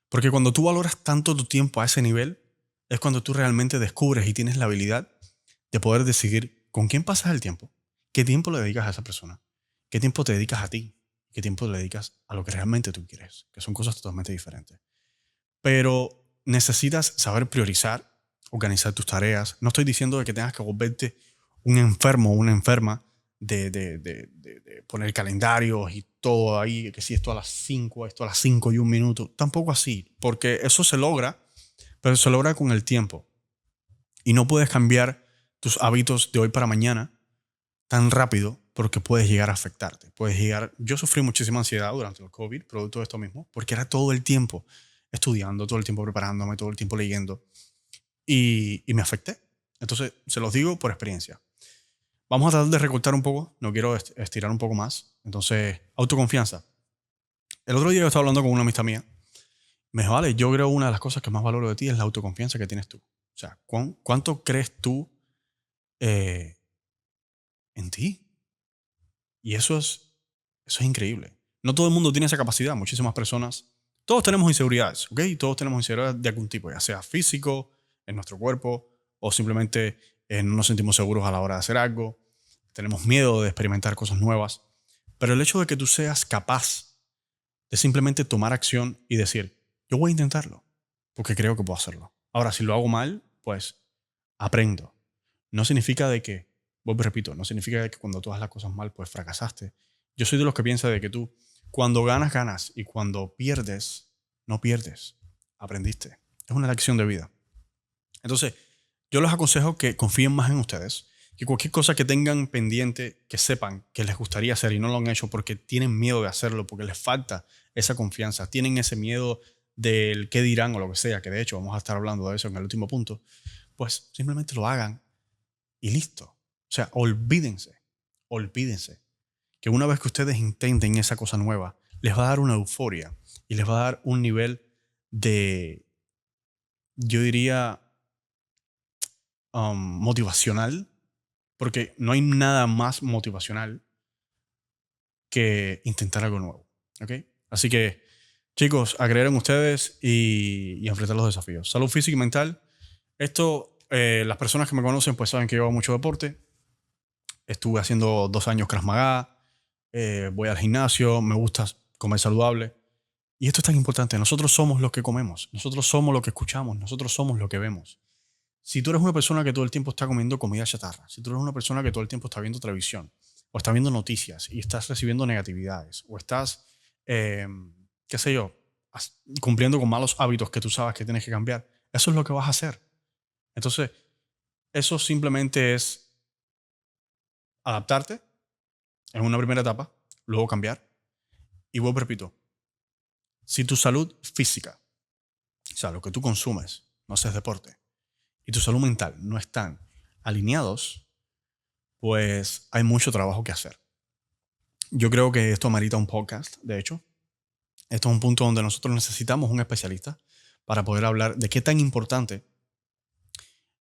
Porque cuando tú valoras tanto tu tiempo a ese nivel, es cuando tú realmente descubres y tienes la habilidad de poder decidir con quién pasas el tiempo, qué tiempo le dedicas a esa persona, qué tiempo te dedicas a ti, qué tiempo le dedicas a lo que realmente tú quieres, que son cosas totalmente diferentes. Pero necesitas saber priorizar, organizar tus tareas. No estoy diciendo de que tengas que volverte un enfermo o una enferma de poner calendarios y todo ahí, que si esto a las 5, esto a las 5 y un minuto. Tampoco así, porque eso se logra, pero se logra con el tiempo. Y no puedes cambiar tus hábitos de hoy para mañana tan rápido porque puedes llegar a afectarte. Yo sufrí muchísima ansiedad durante el COVID, producto de esto mismo, porque era todo el tiempo estudiando, todo el tiempo preparándome, todo el tiempo leyendo y me afecté. Entonces, se los digo por experiencia. Vamos a tratar de recortar un poco, no quiero estirar un poco más. Entonces, autoconfianza. El otro día yo estaba hablando con una amistad mía. Me dijo, vale, yo creo una de las cosas que más valoro de ti es la autoconfianza que tienes tú. O sea, ¿cuánto crees tú eh, en ti? Y eso es increíble. No todo el mundo tiene esa capacidad. Muchísimas personas. Todos tenemos inseguridades, ¿ok? Todos tenemos inseguridades de algún tipo, ya sea físico, en nuestro cuerpo, o simplemente no nos sentimos seguros a la hora de hacer algo. Tenemos miedo de experimentar cosas nuevas. Pero el hecho de que tú seas capaz de simplemente tomar acción y decir, yo voy a intentarlo, porque creo que puedo hacerlo. Ahora, si lo hago mal, pues aprendo. No significa de que, vuelvo y repito, no significa de que cuando tú haces las cosas mal, pues fracasaste. Yo soy de los que piensa de que tú, cuando ganas, ganas, y cuando pierdes, no pierdes. Aprendiste. Es una lección de vida. Entonces, yo les aconsejo que confíen más en ustedes, que cualquier cosa que tengan pendiente, que sepan que les gustaría hacer y no lo han hecho porque tienen miedo de hacerlo, porque les falta esa confianza, tienen ese miedo del qué dirán o lo que sea, que de hecho vamos a estar hablando de eso en el último punto, pues simplemente lo hagan y listo. O sea, olvídense que una vez que ustedes intenten esa cosa nueva, les va a dar una euforia y les va a dar un nivel de, yo diría, motivacional, porque no hay nada más motivacional que intentar algo nuevo. ¿Ok? Así que, chicos, a creer en ustedes y enfrentar los desafíos. Salud física y mental. Esto, las personas que me conocen pues saben que yo hago mucho deporte. Estuve haciendo 2 años Krav Maga, voy al gimnasio, me gusta comer saludable. Y esto es tan importante. Nosotros somos lo que comemos, nosotros somos lo que escuchamos, nosotros somos lo que vemos. Si tú eres una persona que todo el tiempo está comiendo comida chatarra, si tú eres una persona que todo el tiempo está viendo televisión, o está viendo noticias y estás recibiendo negatividades, o estás, eh, qué sé yo, cumpliendo con malos hábitos que tú sabes que tienes que cambiar, eso es lo que vas a hacer. Entonces, eso simplemente es adaptarte en una primera etapa, luego cambiar. Y vuelvo, repito, si tu salud física, o sea, lo que tú consumes, no haces deporte, y tu salud mental no están alineados, pues hay mucho trabajo que hacer. Yo creo que esto amerita un podcast, de hecho. Esto es un punto donde nosotros necesitamos un especialista para poder hablar de qué tan importante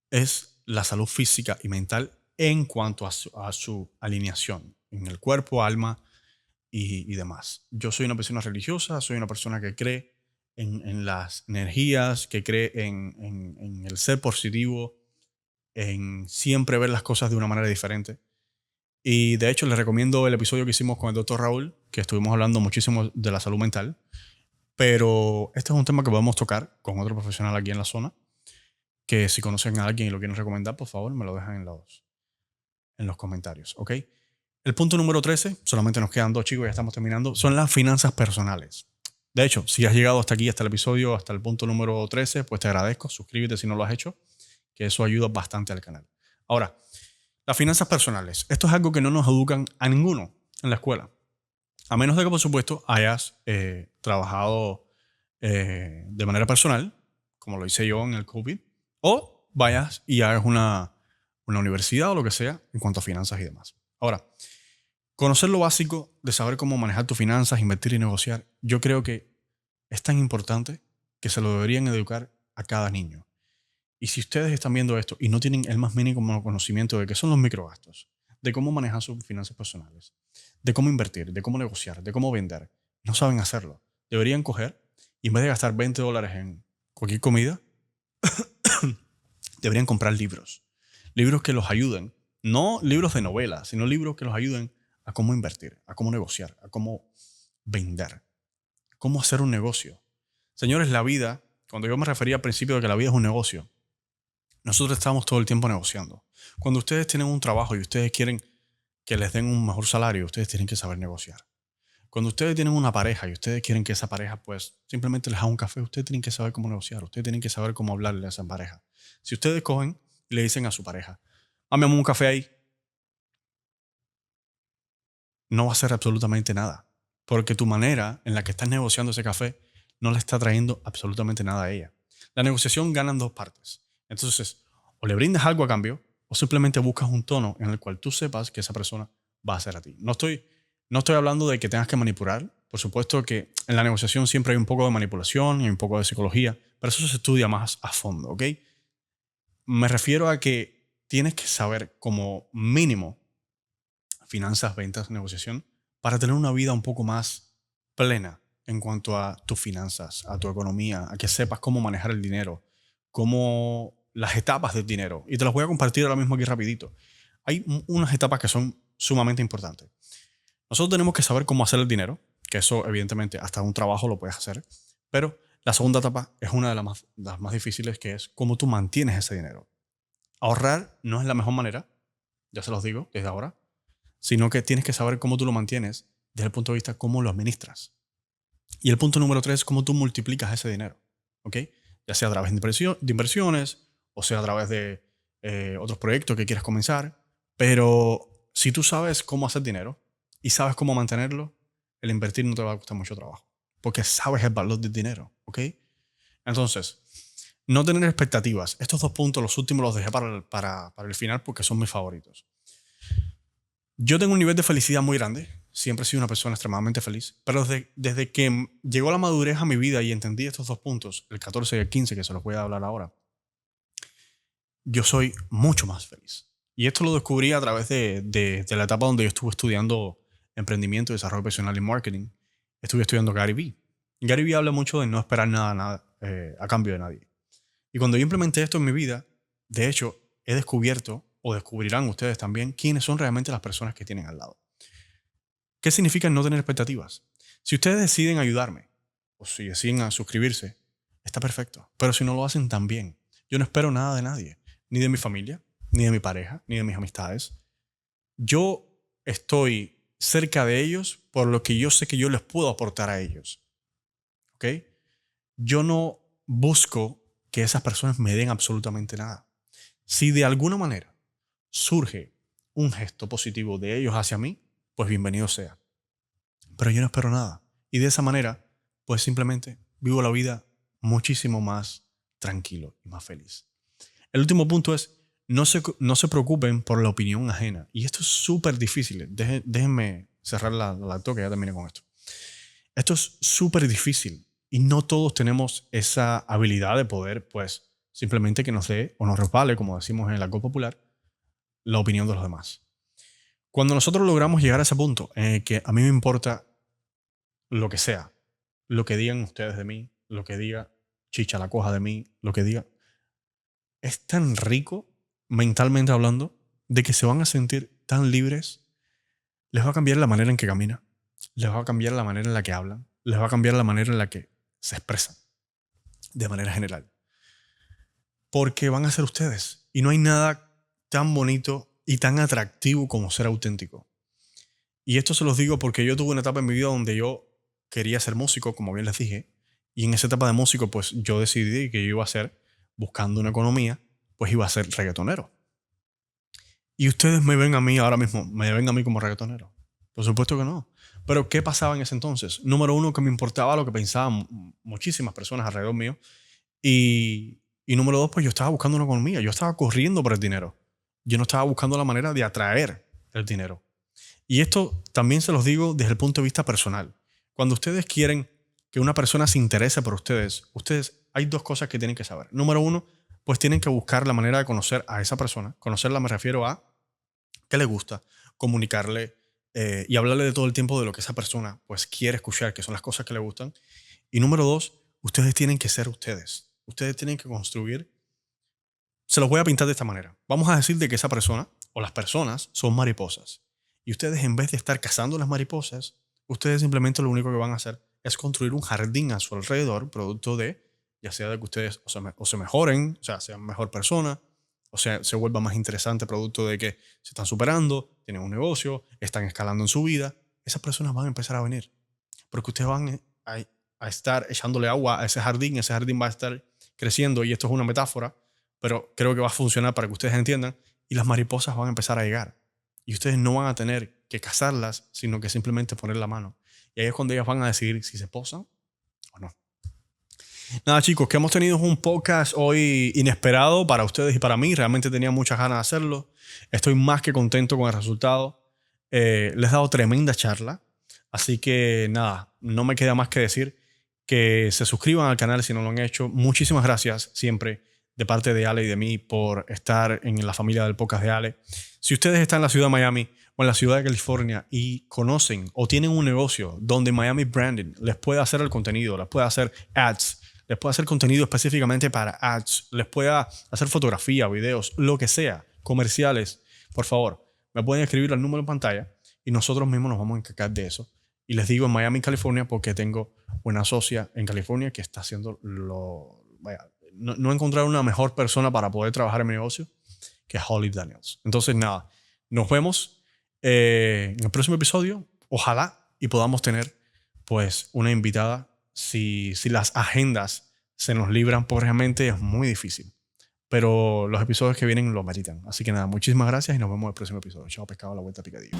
es la salud física y mental en cuanto a su alineación en el cuerpo, alma y demás. Yo soy una persona religiosa, soy una persona que cree en las energías, que cree en el ser positivo, en siempre ver las cosas de una manera diferente. Y de hecho les recomiendo el episodio que hicimos con el doctor Raúl, que estuvimos hablando muchísimo de la salud mental, pero este es un tema que podemos tocar con otro profesional aquí en la zona, que si conocen a alguien y lo quieren recomendar, por favor, me lo dejan en los comentarios, ¿ok? El punto número 13, solamente nos quedan 2, chicos, ya estamos terminando, son las finanzas personales. De hecho, si has llegado hasta aquí, hasta el episodio, hasta el punto número 13, pues te agradezco, suscríbete si no lo has hecho, que eso ayuda bastante al canal. Ahora, las finanzas personales. Esto es algo que no nos educan a ninguno en la escuela. A menos de que, por supuesto, hayas trabajado de manera personal, como lo hice yo en el COVID, o vayas y hagas una universidad o lo que sea en cuanto a finanzas y demás. Ahora, conocer lo básico de saber cómo manejar tus finanzas, invertir y negociar, yo creo que es tan importante que se lo deberían educar a cada niño. Y si ustedes están viendo esto y no tienen el más mínimo conocimiento de qué son los microgastos, de cómo manejar sus finanzas personales, de cómo invertir, de cómo negociar, de cómo vender. No saben hacerlo. Deberían coger y en vez de gastar $20 en cualquier comida, deberían comprar libros. Libros que los ayuden. No libros de novela, sino libros que los ayuden a cómo invertir, a cómo negociar, a cómo vender, cómo hacer un negocio. Señores, la vida, cuando yo me refería al principio de que la vida es un negocio, nosotros estamos todo el tiempo negociando. Cuando ustedes tienen un trabajo y ustedes quieren que les den un mejor salario, ustedes tienen que saber negociar. Cuando ustedes tienen una pareja y ustedes quieren que esa pareja pues simplemente les haga un café, ustedes tienen que saber cómo negociar, ustedes tienen que saber cómo hablarle a esa pareja. Si ustedes cogen y le dicen a su pareja, dame un café ahí, no va a hacer absolutamente nada. Porque tu manera en la que estás negociando ese café no le está trayendo absolutamente nada a ella. La negociación gana en dos partes. Entonces, o le brindas algo a cambio, o simplemente buscas un tono en el cual tú sepas que esa persona va a hacer a ti. No estoy hablando de que tengas que manipular. Por supuesto que en la negociación siempre hay un poco de manipulación y un poco de psicología, pero eso se estudia más a fondo, ¿ok? Me refiero a que tienes que saber como mínimo finanzas, ventas, negociación, para tener una vida un poco más plena en cuanto a tus finanzas, a tu economía, a que sepas cómo manejar el dinero, cómo las etapas del dinero. Y te las voy a compartir ahora mismo aquí rapidito. Hay unas etapas que son sumamente importantes. Nosotros tenemos que saber cómo hacer el dinero, que eso evidentemente hasta un trabajo lo puedes hacer, pero la segunda etapa es una de las más difíciles, que es cómo tú mantienes ese dinero. Ahorrar no es la mejor manera, ya se los digo desde ahora, sino que tienes que saber cómo tú lo mantienes desde el punto de vista cómo lo administras. Y el punto número 3 es cómo tú multiplicas ese dinero, ¿ok? Ya sea a través de inversiones o sea a través de otros proyectos que quieras comenzar, pero si tú sabes cómo hacer dinero y sabes cómo mantenerlo, el invertir no te va a costar mucho trabajo, porque sabes el valor del dinero, ¿ok? Entonces, no tener expectativas. Estos dos puntos, los últimos, los dejé para el final porque son mis favoritos. Yo tengo un nivel de felicidad muy grande. Siempre he sido una persona extremadamente feliz. Pero desde que llegó la madurez a mi vida y entendí estos dos puntos, el 14 y el 15, que se los voy a hablar ahora, yo soy mucho más feliz. Y esto lo descubrí a través de la etapa donde yo estuve estudiando emprendimiento, desarrollo personal y marketing. Estuve estudiando Gary Vee. Gary Vee habla mucho de no esperar nada a cambio de nadie. Y cuando yo implementé esto en mi vida, de hecho, he descubierto, o descubrirán ustedes también, quiénes son realmente las personas que tienen al lado. ¿Qué significa no tener expectativas? Si ustedes deciden ayudarme, o si deciden a suscribirse, está perfecto. Pero si no lo hacen, también. Yo no espero nada de nadie, ni de mi familia, ni de mi pareja, ni de mis amistades. Yo estoy cerca de ellos por lo que yo sé que yo les puedo aportar a ellos. ¿Ok? Yo no busco que esas personas me den absolutamente nada. Si de alguna manera surge un gesto positivo de ellos hacia mí, pues bienvenido sea. Pero yo no espero nada. Y de esa manera, pues simplemente vivo la vida muchísimo más tranquilo y más feliz. El último punto es, no se preocupen por la opinión ajena. Y esto es súper difícil. Déjenme cerrar la toque, ya terminé con esto. Esto es súper difícil. Y no todos tenemos esa habilidad de poder, pues, simplemente que nos dé o nos resbale, como decimos en el argot popular, la opinión de los demás. Cuando nosotros logramos llegar a ese punto en el que a mí me importa lo que sea, lo que digan ustedes de mí, lo que diga Chicha la Coja de mí, lo que diga, es tan rico, mentalmente hablando, de que se van a sentir tan libres. Les va a cambiar la manera en que caminan, les va a cambiar la manera en la que hablan, les va a cambiar la manera en la que se expresan, de manera general. Porque van a ser ustedes. Y no hay nada tan bonito y tan atractivo como ser auténtico. Y esto se los digo porque yo tuve una etapa en mi vida donde yo quería ser músico, como bien les dije. Y en esa etapa de músico, pues yo decidí que yo iba a ser, buscando una economía, pues iba a ser reggaetonero. Y ustedes me ven a mí ahora mismo, me ven a mí como reggaetonero. Por supuesto que no. Pero ¿qué pasaba en ese entonces? Número uno, que me importaba lo que pensaban muchísimas personas alrededor mío. Y número dos, pues yo estaba buscando una economía. Yo estaba corriendo por el dinero. Yo no estaba buscando la manera de atraer el dinero. Y esto también se los digo desde el punto de vista personal. Cuando ustedes quieren que una persona se interese por ustedes, hay dos cosas que tienen que saber. Número uno, pues tienen que buscar la manera de conocer a esa persona. Conocerla me refiero a qué le gusta, comunicarle y hablarle de todo el tiempo de lo que esa persona pues quiere escuchar, que son las cosas que le gustan. Y número dos, ustedes tienen que ser ustedes. Ustedes tienen que construir. Se los voy a pintar de esta manera. Vamos a decir de que esa persona o las personas son mariposas. Y ustedes, en vez de estar cazando las mariposas, ustedes simplemente lo único que van a hacer es construir un jardín a su alrededor, producto de, ya sea de que ustedes o se mejoren, o sea, sean mejor persona, o sea, se vuelva más interesante, producto de que se están superando, tienen un negocio, están escalando en su vida. Esas personas van a empezar a venir. Porque ustedes van a estar echándole agua a ese jardín va a estar creciendo, y esto es una metáfora, pero creo que va a funcionar para que ustedes entiendan, y las mariposas van a empezar a llegar. Y ustedes no van a tener que cazarlas, sino que simplemente poner la mano. Y ahí es cuando ellas van a decidir si se posan o no. Nada, chicos, que hemos tenido un podcast hoy inesperado para ustedes y para mí. Realmente tenía muchas ganas de hacerlo. Estoy más que contento con el resultado. Les he dado tremenda charla. Así que nada, no me queda más que decir que se suscriban al canal si no lo han hecho. Muchísimas gracias siempre de parte de Ale y de mí por estar en la familia del podcast de Ale. Si ustedes están en la ciudad de Miami o en la ciudad de California y conocen o tienen un negocio donde Miami Branding les puede hacer el contenido, les puede hacer ads, les puede hacer contenido específicamente para ads, les pueda hacer fotografía, videos, lo que sea, comerciales, por favor, me pueden escribir al número en pantalla y nosotros mismos nos vamos a encargar de eso. Y les digo en Miami, California, porque tengo una socia en California que está haciendo no he encontrado una mejor persona para poder trabajar en mi negocio que Holly Daniels. Entonces, nada, nos vemos en el próximo episodio. Ojalá y podamos tener pues una invitada. Si las agendas se nos libran, pues realmente es muy difícil. Pero los episodios que vienen lo meritan. Así que nada, muchísimas gracias y nos vemos en el próximo episodio. Chao, pescado, a la vuelta picadillo.